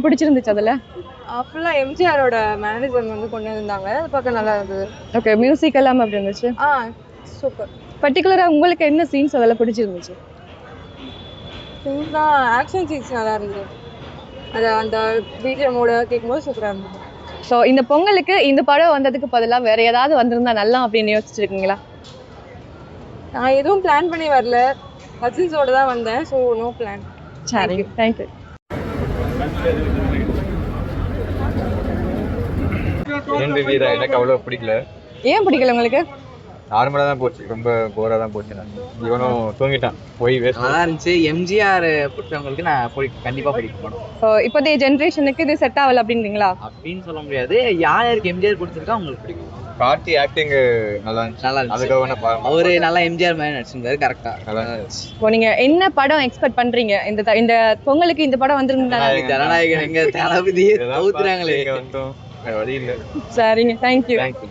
பிடிச்சிருந்துச்சு அதுல? ஃபுல்லா எம்ஜிஆரோட மேனரிசம் வந்து கொண்டு வந்தாங்க. அது பார்க்க நல்லா இருந்தது. ஓகே. மியூசிக் எல்லாம் எப்படி இருந்துச்சு? சூப்பர். பர்టిక్యులரா உங்களுக்கு என்ன சீன்ஸ் அதெல்லாம் பிடிச்சிருந்துச்சு? சீன்ஸ்னா ஆக்ஷன் சீன்ஸ் நல்லா இருந்தது. அது அந்த பிஜிஎம்மோட கேட்கும்போது சூப்பரா இருந்தது. ஸோ இந்த பொங்கலுக்கு இந்த படம் வந்ததுக்கு பதிலா வேற ஏதாவது வந்திருந்தா நல்லா அப்படின்னு யோசிச்சிருக்கீங்களா? நான் எதுவும் பிளான் பண்ணி வரல. கசின்ஸோட தான் வந்தேன். So no plan. சரி, தேங்க்யூ. எனக்கு அவ்வளோ பிடிக்கல. ஏன் பிடிக்கல உங்களுக்கு? நார்மலாக தான் போச்சு, ரொம்ப போராக தான் போச்சு. நான் இவனும் தூங்கிட்டான் போய் வேஸ்ட். நல்லா இருந்துச்சு. எம்ஜிஆர் பிடிச்சவங்களுக்கு நான் கண்டிப்பாக பிடிக்கும் படம். இப்போதைய ஜென்ரேஷனுக்கு இது செட் ஆகல அப்படின்றீங்களா? அப்படின்னு சொல்ல முடியாது. யாருக்கு எம்ஜிஆர் பிடிச்சிருக்கா அவங்களுக்கு பிடிக்கும். கார்த்தி ஆக்டிங் நல்லா இருந்துச்சு. நல்லா இருந்துச்சு. அதுக்காக அவரு நல்லா எம்ஜிஆர் மாதிரி நடிச்சிருந்தாரு. கரெக்டா நல்லா இருந்துச்சு. இப்போ நீங்க என்ன படம் எக்ஸ்பெக்ட் பண்றீங்க? இந்த பொங்கலுக்கு இந்த படம் வந்திருந்தா? ஜனநாயகன் எங்க தளபதியே தவுத்துறாங்களே. வழி இல்லை. சரிங்க, தேங்க்யூ. தேங்க்யூ.